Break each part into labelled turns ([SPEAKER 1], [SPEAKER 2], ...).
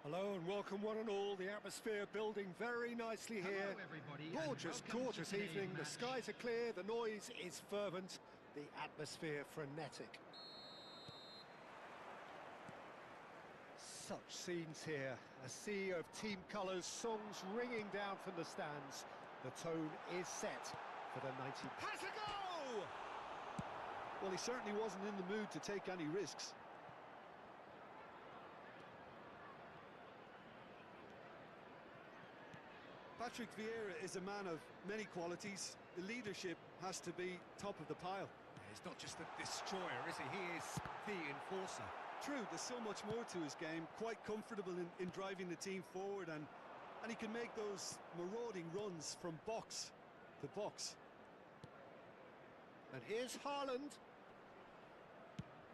[SPEAKER 1] Hello and welcome one and all. The atmosphere building very nicely here.
[SPEAKER 2] Hello everybody.
[SPEAKER 1] Gorgeous, gorgeous evening. The skies are clear, the noise is fervent, the atmosphere frenetic. Such scenes here. A sea of team colours, songs ringing down from the stands. The tone is set for the 90.
[SPEAKER 3] Has a go!
[SPEAKER 4] Well, he certainly wasn't in the mood to take any risks. Patrick Vieira is a man of many qualities. The leadership has to be top of the pile.
[SPEAKER 3] He's not just a destroyer, is he? He is the enforcer.
[SPEAKER 4] True, there's so much more to his game. Quite comfortable in driving the team forward, and he can make those marauding runs from box to box.
[SPEAKER 1] And here's Haaland.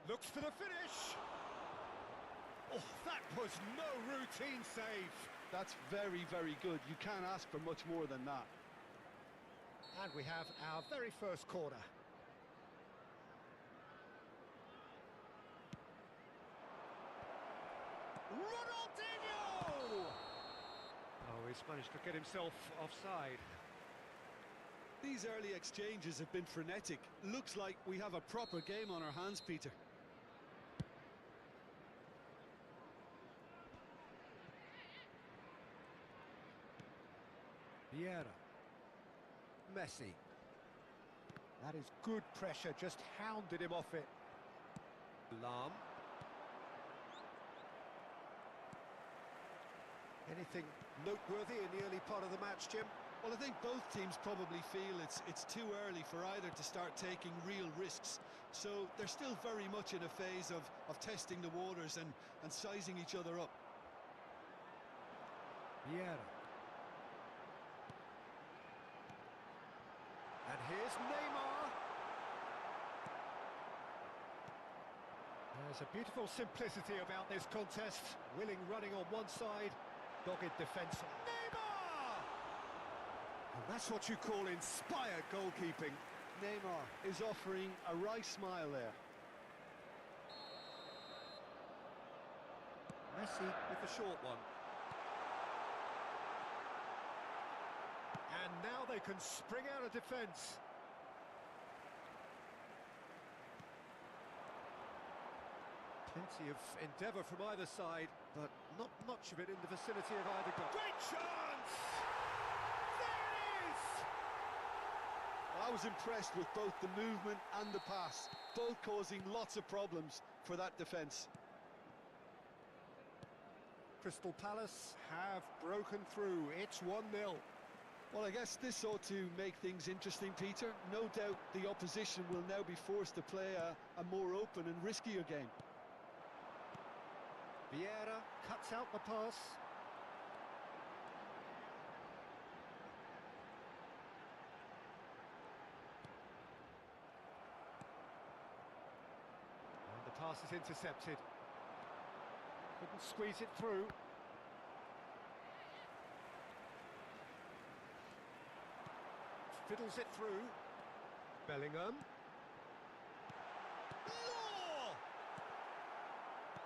[SPEAKER 3] Looks for the finish. Oh, that was no routine save.
[SPEAKER 4] That's very, very good. You can't ask for much more than that.
[SPEAKER 1] And we have our very first corner.
[SPEAKER 3] Ronaldinho!
[SPEAKER 1] Oh, he's managed to get himself offside.
[SPEAKER 4] These early exchanges have been frenetic. Looks like we have a proper game on our hands, Peter.
[SPEAKER 1] Vieira. Messi. That is good pressure, just hounded him off it. Lam. Anything noteworthy in the early part of the match, Jim?
[SPEAKER 4] Well, I think both teams probably feel it's too early for either to start taking real risks. So they're still very much in a phase of testing the waters and sizing each other up.
[SPEAKER 1] Vieira. And here's Neymar. There's a beautiful simplicity about this contest. Willing running on one side, dogged defence.
[SPEAKER 3] Neymar!
[SPEAKER 1] And that's what you call inspired goalkeeping.
[SPEAKER 4] Neymar is offering a wry smile there.
[SPEAKER 1] Messi with the short one. And now they can spring out of defence. Plenty of endeavour from either side, but not much of it in the vicinity of either goal.
[SPEAKER 3] Great chance! There it is!
[SPEAKER 4] I was impressed with both the movement and the pass, both causing lots of problems for that defence.
[SPEAKER 1] Crystal Palace have broken through. It's 1-0.
[SPEAKER 4] Well, I guess this ought to make things interesting, Peter. No doubt the opposition will now be forced to play a more open and riskier game.
[SPEAKER 1] Vieira cuts out the pass. And the pass is intercepted. Couldn't squeeze it through. Fiddles it through. Bellingham.
[SPEAKER 3] Law!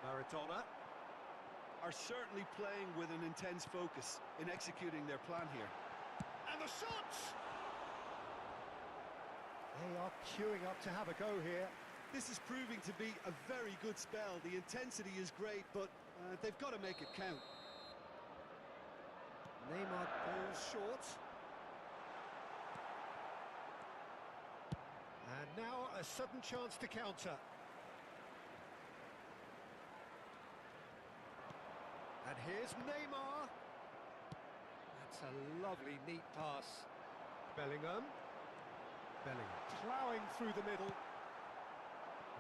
[SPEAKER 1] Maradona.
[SPEAKER 4] Are certainly playing with an intense focus in executing their plan here.
[SPEAKER 3] And the shot!
[SPEAKER 1] They are queuing up to have a go here.
[SPEAKER 4] This is proving to be a very good spell. The intensity is great, but they've got to make it count.
[SPEAKER 1] Neymar goes short. And now a sudden chance to counter. And here's Neymar. That's a lovely, neat pass. Bellingham. Ploughing through the middle.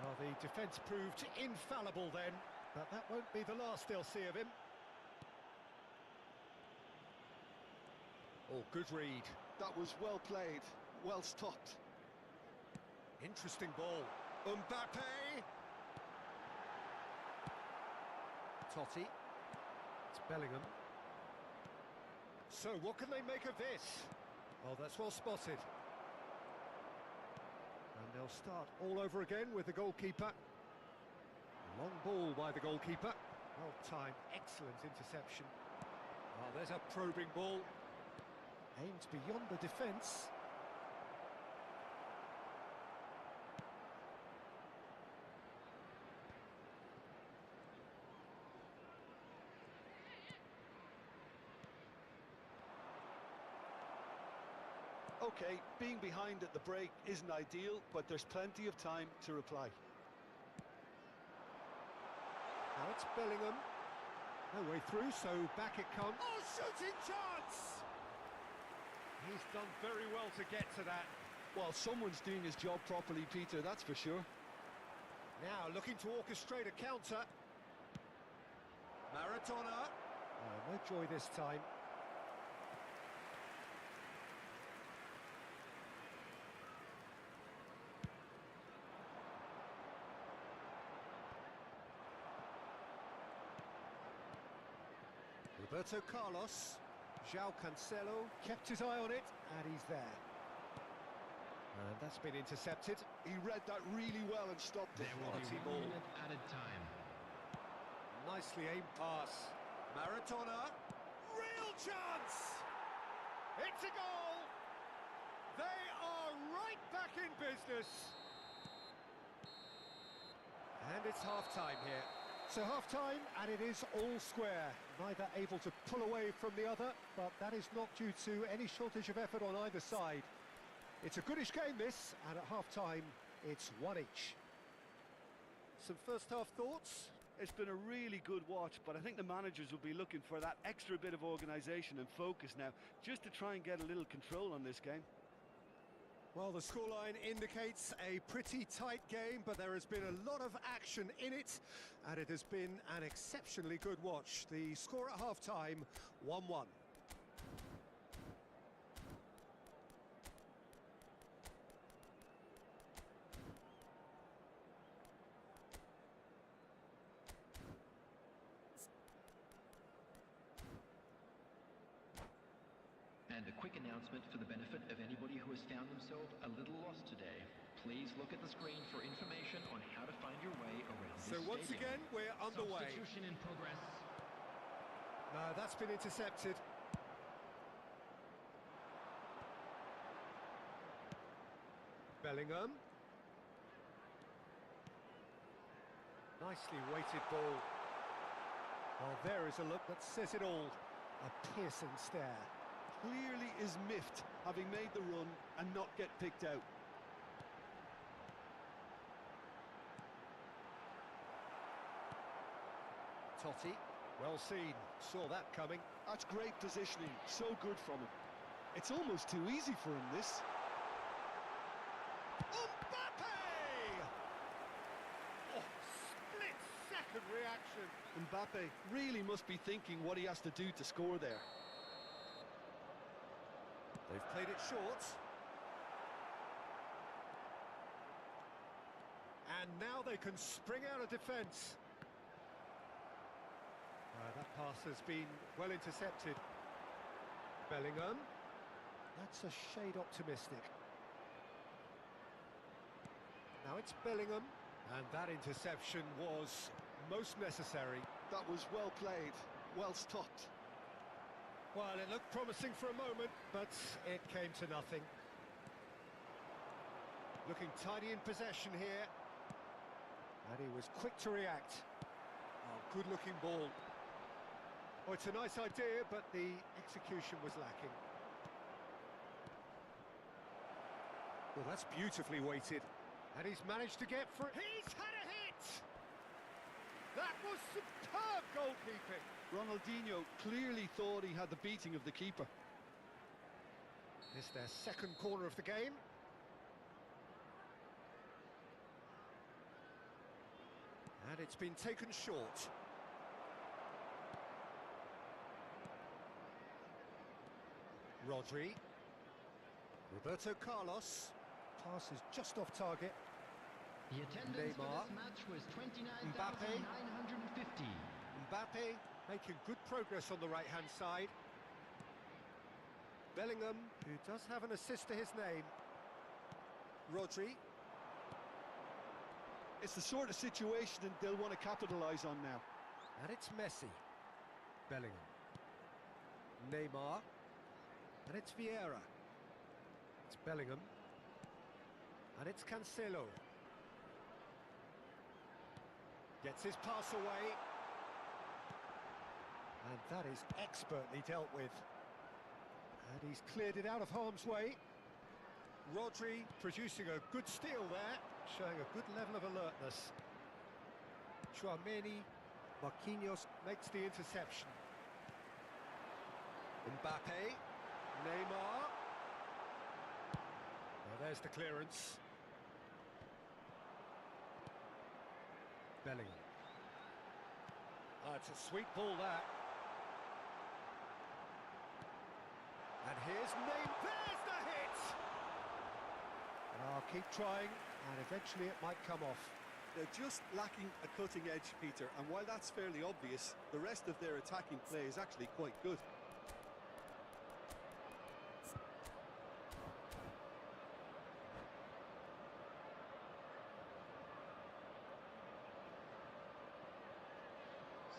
[SPEAKER 1] Well, the defence proved infallible then, but that won't be the last they'll see of him. Oh, good read.
[SPEAKER 4] That was well played, well stopped.
[SPEAKER 1] Interesting ball. Mbappe. Totti. It's Bellingham. So, what can they make of this? Well, that's well spotted. And they'll start all over again with the goalkeeper. Long ball by the goalkeeper. Well timed, excellent interception. Oh, there's a probing ball. Aimed beyond the defence.
[SPEAKER 4] Okay, being behind at the break isn't ideal, but there's plenty of time to reply.
[SPEAKER 1] Now it's Bellingham. No way through, so back it comes.
[SPEAKER 3] Oh, shooting chance! He's done very well to get to that.
[SPEAKER 4] Well, someone's doing his job properly, Peter, that's for sure.
[SPEAKER 1] Now looking to orchestrate a counter.
[SPEAKER 3] Maradona.
[SPEAKER 1] No joy this time. Roberto Carlos, João Cancelo, kept his eye on it, and he's there. And that's been intercepted.
[SPEAKER 4] He read that really well and stopped it.
[SPEAKER 2] There will be 1 minute added time.
[SPEAKER 1] Nicely aimed pass.
[SPEAKER 3] Maradona. Real chance! It's a goal! They are right back in business.
[SPEAKER 1] And it's half-time here. So half-time, and it is all square. Neither able to pull away from the other, but that is not due to any shortage of effort on either side. It's a goodish game, this, and at half-time, it's one each. Some first-half thoughts?
[SPEAKER 5] It's been a really good watch, but I think the managers will be looking for that extra bit of organisation and focus now, just to try and get a little control on this game.
[SPEAKER 1] Well, the scoreline indicates a pretty tight game, but there has been a lot of action in it, and it has been an exceptionally good watch. The score at half-time, 1-1.
[SPEAKER 2] And a quick announcement for the benefit of anybody who has found themselves a little lost today. Please look at the screen for information on how to find your way around this
[SPEAKER 1] So once
[SPEAKER 2] stadium.
[SPEAKER 1] again, we're underway.
[SPEAKER 2] Substitution in progress.
[SPEAKER 1] No, that's been intercepted. Bellingham. Nicely weighted ball. Well, there is a look that says it all. A piercing stare.
[SPEAKER 4] Clearly is miffed, having made the run and not get picked out.
[SPEAKER 1] Totti, well seen, saw that coming.
[SPEAKER 4] That's great positioning, so good from him. It's almost too easy for him, this.
[SPEAKER 3] Mbappe! Oh, split-second reaction.
[SPEAKER 4] Mbappe really must be thinking what he has to do to score there.
[SPEAKER 1] They've played it short. And now they can spring out of defence. That pass has been well intercepted. Bellingham. That's a shade optimistic. Now it's Bellingham. And that interception was most necessary.
[SPEAKER 4] That was well played, well stopped.
[SPEAKER 1] Well, it looked promising for a moment, but it came to nothing. Looking tidy in possession here. And he was quick to react. Oh, good-looking ball. Oh, it's a nice idea, but the execution was lacking. Well, that's beautifully weighted. And he's managed to get through.
[SPEAKER 3] He's had a hit! That was superb goalkeeping.
[SPEAKER 4] Ronaldinho clearly thought he had the beating of the keeper.
[SPEAKER 1] It's their second corner of the game. And it's been taken short. Rodri. Roberto Carlos. Pass is just off target.
[SPEAKER 2] The attendance for
[SPEAKER 1] Neymar.
[SPEAKER 2] this match was
[SPEAKER 1] Mbappe.
[SPEAKER 2] 29,950.
[SPEAKER 1] Mbappe making good progress on the right-hand side. Bellingham, who does have an assist to his name. Rodri.
[SPEAKER 4] It's the sort of situation that they'll want to capitalise on now.
[SPEAKER 1] And it's Messi. Bellingham. Neymar. And it's Vieira. It's Bellingham. And it's Cancelo. Gets his pass away. And that is expertly dealt with. And he's cleared it out of harm's way. Rodri producing a good steal there, showing a good level of alertness. Tchouameni, Marquinhos makes the interception. Mbappe, Neymar. Well, there's the clearance. Bellingham. It's a sweet ball, that. And here's Neymar. There's the hit! I'll keep trying, and eventually it might come off.
[SPEAKER 4] They're just lacking a cutting edge, Peter, and while that's fairly obvious, the rest of their attacking play is actually quite good.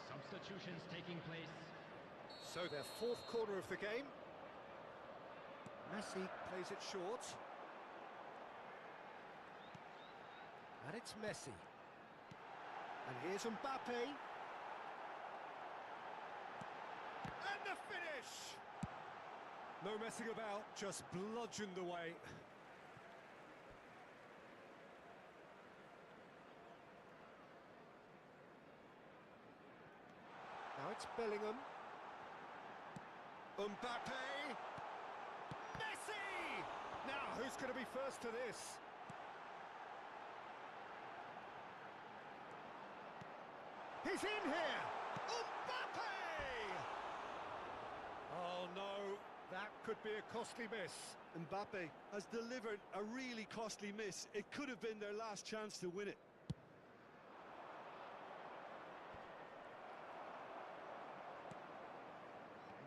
[SPEAKER 2] Substitutions taking place.
[SPEAKER 1] So their fourth corner of the game. Messi plays it short. And it's Messi. And here's Mbappe. And the finish! No messing about, just bludgeoned away. Now it's Bellingham. Mbappe! Messi! Now, who's going to be first to this? He's in here! Mbappe! Oh no, that could be a costly miss.
[SPEAKER 4] Mbappe has delivered a really costly miss. It could have been their last chance to win it.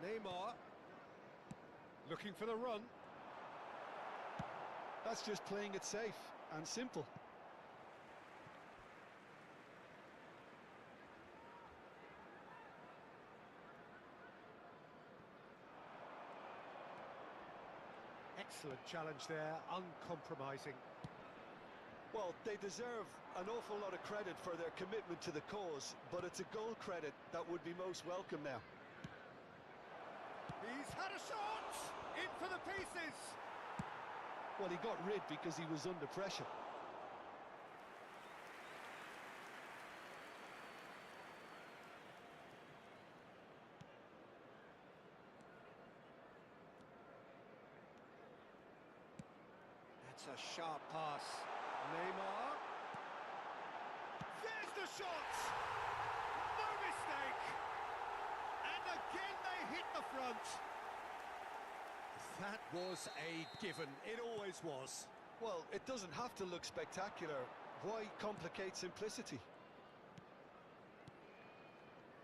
[SPEAKER 1] Neymar, looking for the run.
[SPEAKER 4] That's just playing it safe and simple.
[SPEAKER 1] Excellent challenge there, uncompromising.
[SPEAKER 4] Well, they deserve an awful lot of credit for their commitment to the cause, but it's a goal credit that would be most welcome now.
[SPEAKER 1] He's had a shot! In for the pieces!
[SPEAKER 4] Well, he got rid because he was under pressure.
[SPEAKER 1] That's a sharp pass. Neymar. There's the shot! No mistake! And again they hit the front. That was a given. It always was.
[SPEAKER 4] Well, it doesn't have to look spectacular. Why complicate simplicity?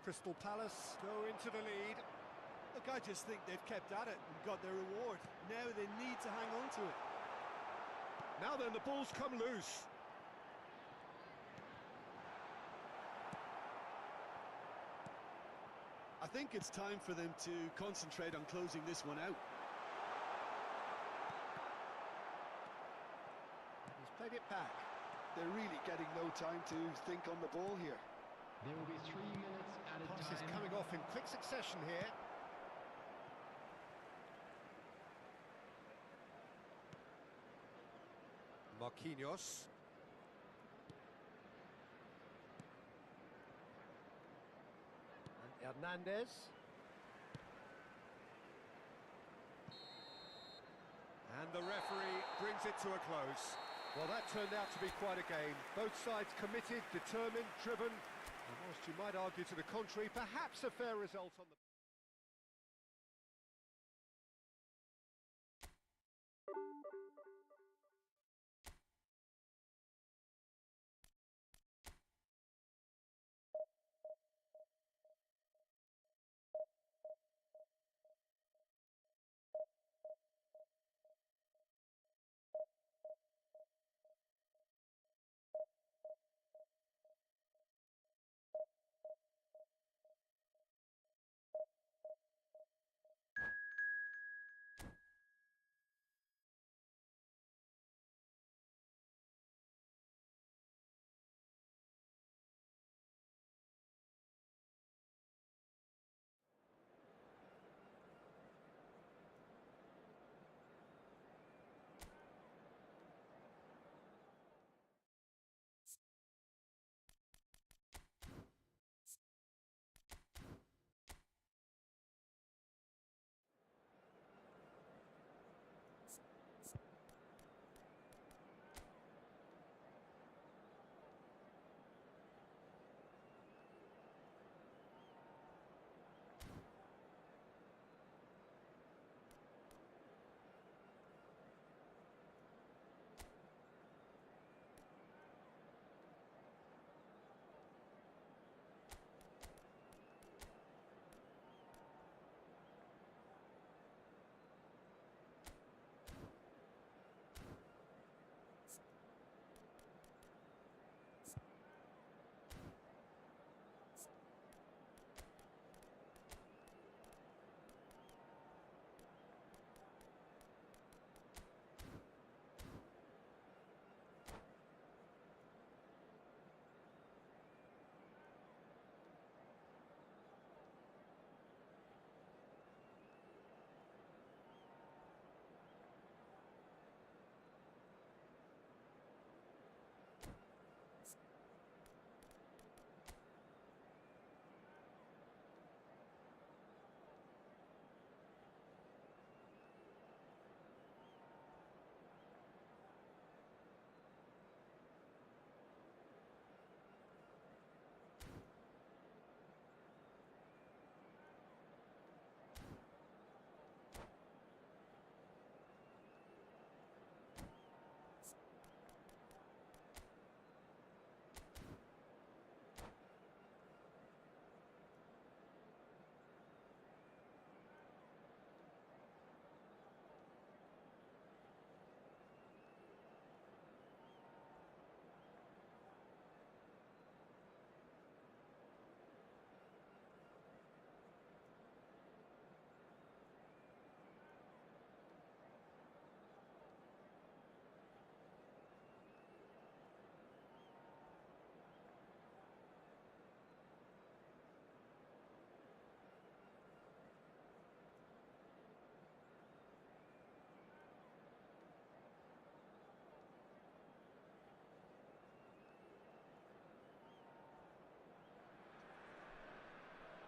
[SPEAKER 1] Crystal Palace go into the lead.
[SPEAKER 5] Look, I just think they've kept at it and got their reward. Now they need to hang on to it.
[SPEAKER 1] Now then, the ball's come loose.
[SPEAKER 4] I think it's time for them to concentrate on closing this one out.
[SPEAKER 1] He's played it back.
[SPEAKER 4] They're really getting no time to think on the ball here.
[SPEAKER 2] There will be 3 minutes added
[SPEAKER 1] Pass is
[SPEAKER 2] time.
[SPEAKER 1] coming off in quick succession here. Marquinhos. And Hernandez. And the referee brings it to a close. Well, that turned out to be quite a game. Both sides committed, determined, driven. And whilst you might argue to the contrary, perhaps a fair result on the...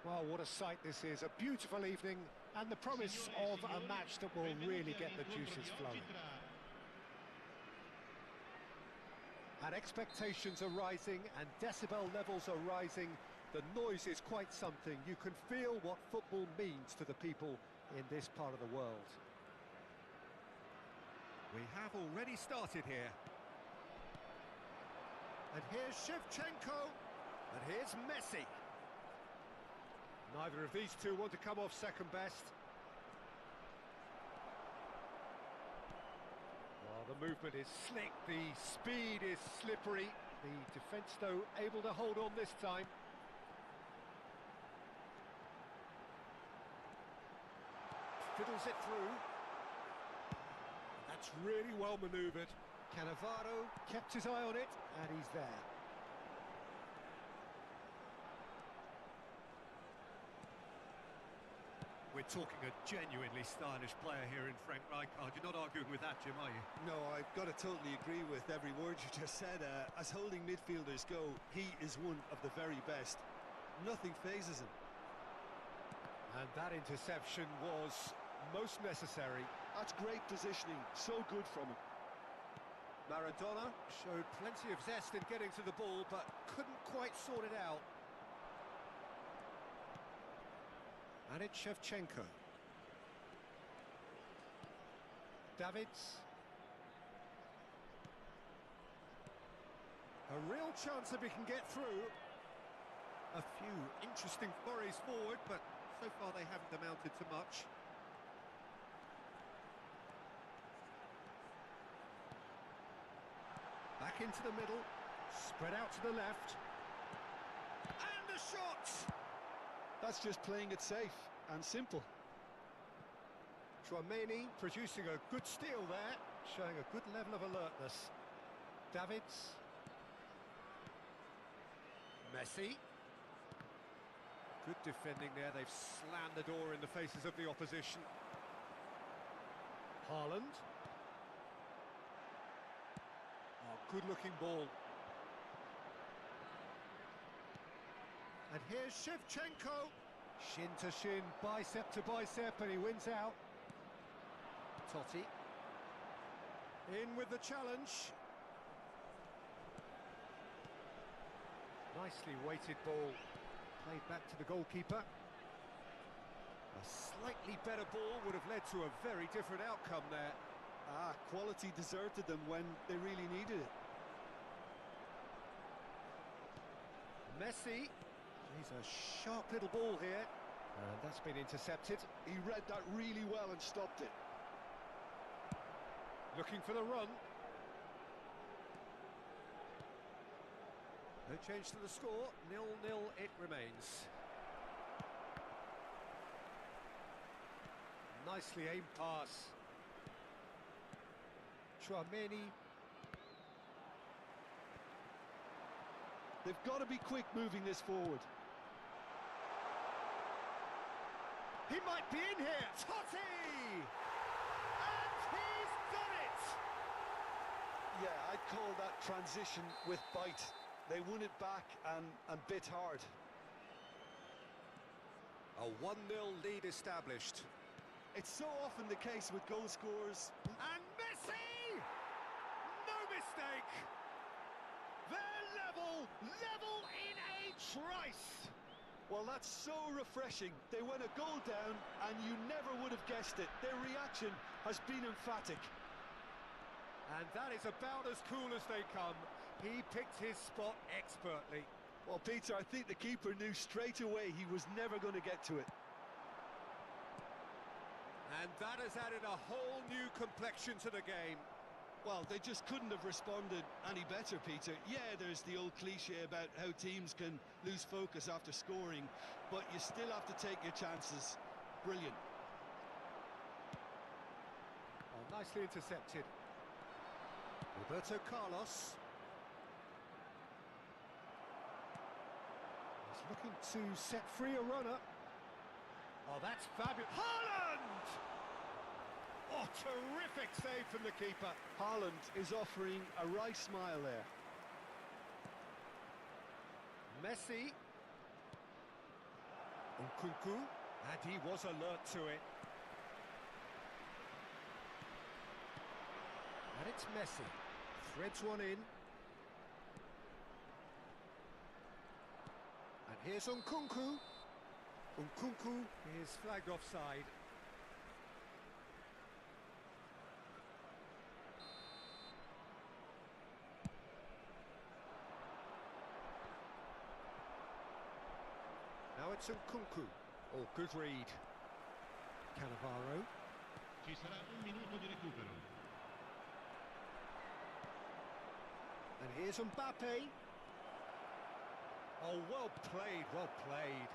[SPEAKER 1] Well, what a sight this is. A beautiful evening and the promise of a match that will really get the juices flowing. And expectations are rising and decibel levels are rising. The noise is quite something. You can feel what football means to the people in this part of the world.
[SPEAKER 3] We have already started here. And here's Shevchenko. And here's Messi.
[SPEAKER 1] Neither of these two want to come off second best. Well, the movement is slick, the speed is slippery. The defence, though, able to hold on this time. Fiddles it through. That's really well manoeuvred. Cannavaro kept his eye on it, and he's there.
[SPEAKER 3] We're talking a genuinely stylish player here in Frank Rijkaard. You're not arguing with that, Jim, are you?
[SPEAKER 5] No, I've got to totally agree with every word you just said. As holding midfielders go, he is one of the very best. Nothing phases him.
[SPEAKER 1] And that interception was most necessary.
[SPEAKER 5] That's great positioning, so good from him.
[SPEAKER 1] Maradona showed plenty of zest in getting to the ball, but couldn't quite sort it out. And it's Shevchenko. Davids. A real chance that we can get through.
[SPEAKER 3] A few interesting flurries forward, but so far they haven't amounted to much.
[SPEAKER 1] Back into the middle, spread out to the left.
[SPEAKER 3] And the shot!
[SPEAKER 5] That's just playing it safe and simple.
[SPEAKER 1] Chouameni producing a good steal there, showing a good level of alertness. Davids. Messi. Good defending there, they've slammed the door in the faces of the opposition. Haaland. Oh, good-looking ball. And here's Shevchenko. Shin to shin, bicep to bicep, and he wins out. Totti. In with the challenge. Nicely weighted ball. Played back to the goalkeeper. A slightly better ball would have led to a very different outcome there.
[SPEAKER 5] Quality deserted them when they really needed it.
[SPEAKER 1] Messi. He's a sharp little ball here. And that's been intercepted.
[SPEAKER 5] He read that really well and stopped it.
[SPEAKER 1] Looking for the run. No change to the score. 0-0 it remains. Nicely aimed pass. Chouameni.
[SPEAKER 5] They've got to be quick moving this forward.
[SPEAKER 1] He might be in here. Totti! And he's done it!
[SPEAKER 5] Yeah, I'd call that transition with bite. They won it back and bit hard.
[SPEAKER 1] A 1-0 lead established.
[SPEAKER 5] It's so often the case with goal scorers.
[SPEAKER 3] And Messi! No mistake! They're level in a trice!
[SPEAKER 5] Well, that's so refreshing. They went a goal down and you never would have guessed it. Their reaction has been emphatic.
[SPEAKER 1] And that is about as cool as they come. He picked his spot expertly.
[SPEAKER 5] Well, Peter, I think the keeper knew straight away he was never going to get to it.
[SPEAKER 1] And that has added a whole new complexion to the game.
[SPEAKER 5] Well, they just couldn't have responded any better, Peter. Yeah, there's the old cliche about how teams can lose focus after scoring, but you still have to take your chances. Brilliant.
[SPEAKER 1] Oh, nicely intercepted. Roberto Carlos. He's looking to set free a runner. Oh, that's fabulous. Haaland! Oh, terrific save from the keeper.
[SPEAKER 5] Haaland is offering a wry smile there.
[SPEAKER 1] Messi.
[SPEAKER 3] Nkunku, and he was alert to it. And it's Messi. Threads one in. And here's Nkunku. Nkunku is flagged offside. Now it's Nkunku. Oh, good read. Cannavaro.
[SPEAKER 6] Ci sarà un minuto di recupero.
[SPEAKER 3] And here's Mbappe. Oh, well played, well played.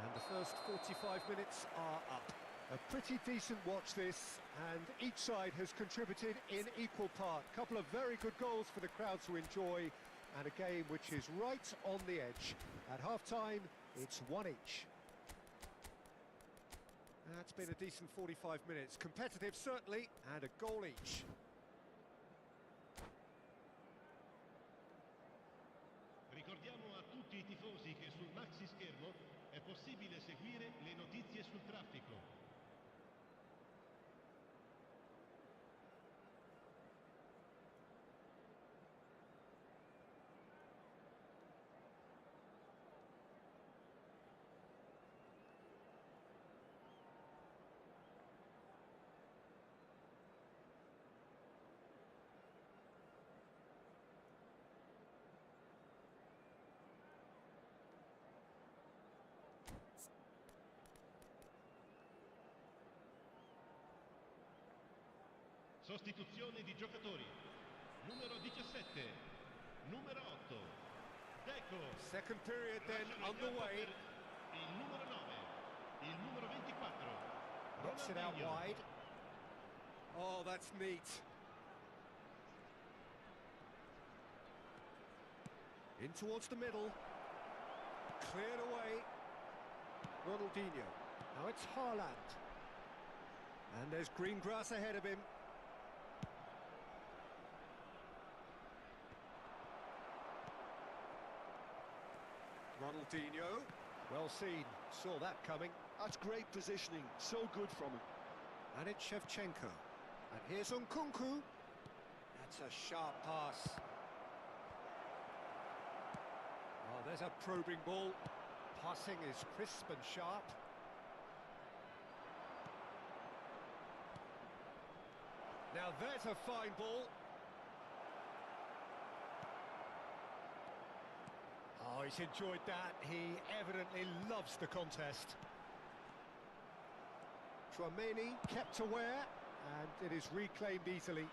[SPEAKER 3] And the first 45 minutes are up. A pretty decent watch this, and each side has contributed in equal part. Couple of very good goals for the crowd to enjoy, and a game which is right on the edge. At half-time, it's one each. That's been a decent 45 minutes. Competitive, certainly, and a goal each.
[SPEAKER 6] Ricordiamo a tutti i tifosi che sul maxi schermo è possibile seguire le notizie sul traffico. Sostituzione di giocatori. Numero 17, numero 8, Deco.
[SPEAKER 3] Second period then underway.
[SPEAKER 6] Il numero 9, il numero 24.
[SPEAKER 3] Knocks it out
[SPEAKER 6] Ronaldinho.
[SPEAKER 3] wide. Oh, that's neat. In towards the middle. Cleared away. Ronaldinho. Now it's Haaland. And there's green grass ahead of him. Ronaldinho. Well seen. Saw that coming.
[SPEAKER 4] That's great positioning, so good from him.
[SPEAKER 3] And it's Shevchenko. And here's Nkunku. That's a sharp pass. Oh, there's a probing ball. Passing is crisp and sharp. Now there's a fine ball. Oh, he's enjoyed that. He evidently loves the contest. Tchouaméni kept aware, and it is reclaimed easily.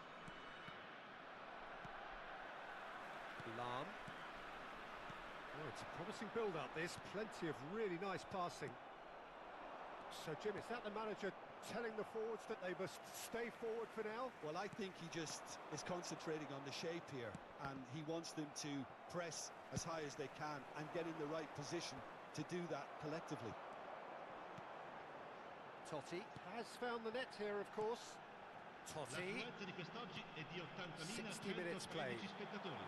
[SPEAKER 3] Lam. Oh, it's a promising build-up, this. Plenty of really nice passing. So, Jim, is that the manager telling the forwards that they must stay forward for now?
[SPEAKER 4] Well, I think he just is concentrating on the shape here, and he wants them to press as high as they can and get in the right position to do that collectively.
[SPEAKER 3] Totti has found the net here, of course. Totti.
[SPEAKER 6] L'affluenza di quest'oggi è di
[SPEAKER 3] 60 minutes played.
[SPEAKER 6] 80.113 spettatori.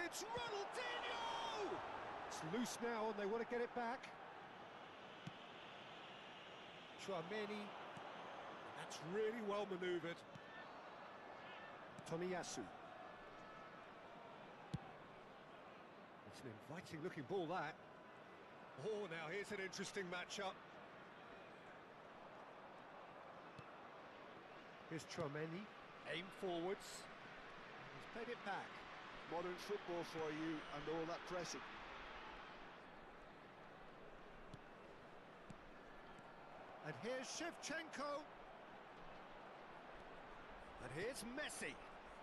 [SPEAKER 3] It's Ronaldinho! It's loose now and they want to get it back. Tchouaméni. That's really well manoeuvred. Tomiyasu. It's an inviting looking ball, that. Oh, now here's an interesting matchup. Here's Tchouaméni. Aim forwards. He's played it back.
[SPEAKER 4] Modern football for you and all that pressing.
[SPEAKER 3] And here's Shevchenko. And here's Messi.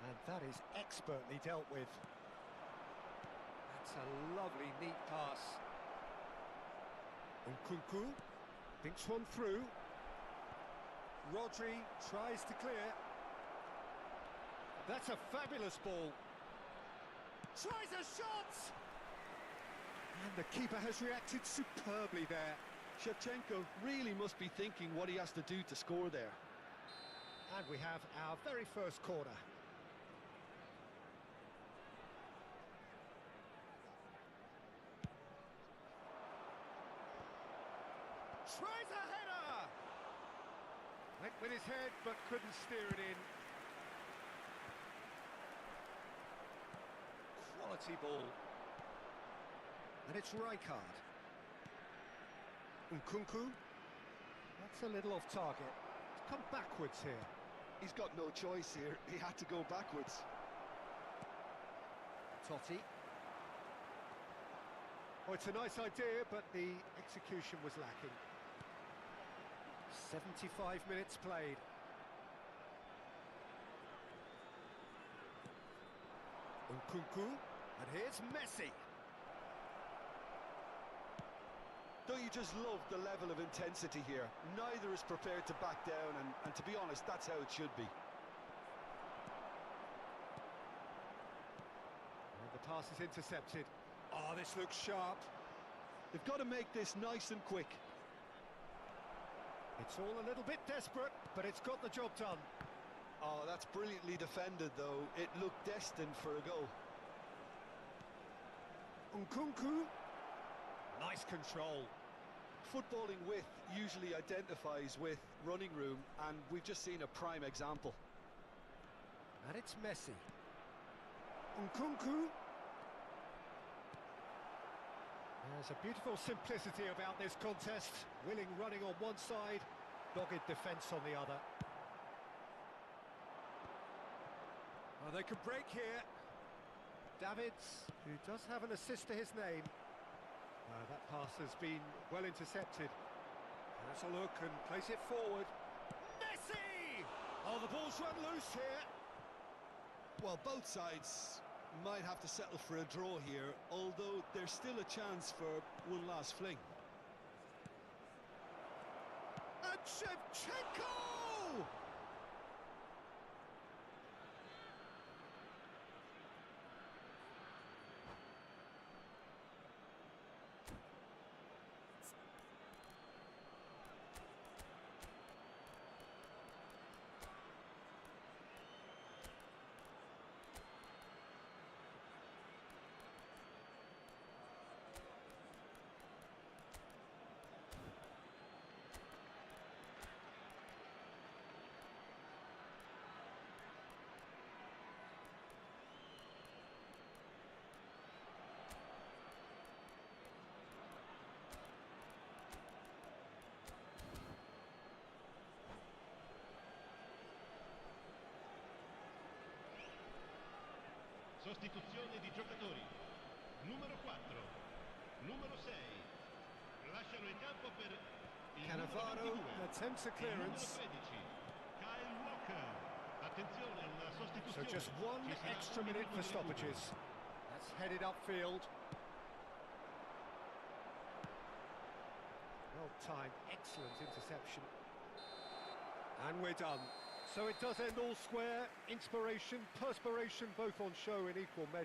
[SPEAKER 3] And that is expertly dealt with. That's a lovely, neat pass. Nkunku thinks one through. Rodri tries to clear. That's a fabulous ball. Tries a shot! And the keeper has reacted superbly there.
[SPEAKER 4] Shevchenko really must be thinking what he has to do to score there.
[SPEAKER 3] And we have our very first corner.
[SPEAKER 1] tries a header! Went with his head, but couldn't steer it in. Quality ball. And it's Rijkaard. Nkunku. That's a little off target. It's come backwards here.
[SPEAKER 4] He's got no choice here. He had to go backwards.
[SPEAKER 1] Totti. Oh, it's a nice idea, but the execution was lacking. 75 minutes played. Nkunku, and here's Messi.
[SPEAKER 4] Don't you just love the level of intensity here? Neither is prepared to back down, and to be honest, that's how it should be.
[SPEAKER 1] And the pass is intercepted. Oh, this looks sharp.
[SPEAKER 4] They've got to make this nice and quick.
[SPEAKER 1] It's all a little bit desperate, but it's got the job done.
[SPEAKER 4] Oh, that's brilliantly defended, though. It looked destined for a goal.
[SPEAKER 1] Nkunku. Nice control.
[SPEAKER 4] Footballing width usually identifies with running room, and we've just seen a prime example.
[SPEAKER 1] And it's Messi. Nkunku. There's a beautiful simplicity about this contest. Willing running on one side, dogged defence on the other. Oh, they can break here. Davids, who does have an assist to his name. That pass has been well intercepted. Let's a look and place it forward. Messi! Oh, the ball's run loose here.
[SPEAKER 4] Well, both sides might have to settle for a draw here, although there's still a chance for one last fling.
[SPEAKER 1] And Shevchenko!
[SPEAKER 6] Sostituzione di giocatori. Numero 4, numero 6. Lasciano il campo per il
[SPEAKER 1] Cannavaro
[SPEAKER 6] numero 22.
[SPEAKER 1] attempts a
[SPEAKER 6] Il
[SPEAKER 1] clearance.
[SPEAKER 6] numero 13, Kyle Walker. Attenzione, una
[SPEAKER 1] So
[SPEAKER 6] sostituzione.
[SPEAKER 1] just one
[SPEAKER 6] Ci sarà
[SPEAKER 1] extra
[SPEAKER 6] un
[SPEAKER 1] minute
[SPEAKER 6] minuto
[SPEAKER 1] for
[SPEAKER 6] di recupero.
[SPEAKER 1] stoppages. That's headed upfield. Well timed, excellent interception. And we're done. So it does end all square. Inspiration, perspiration, both on show in equal measure.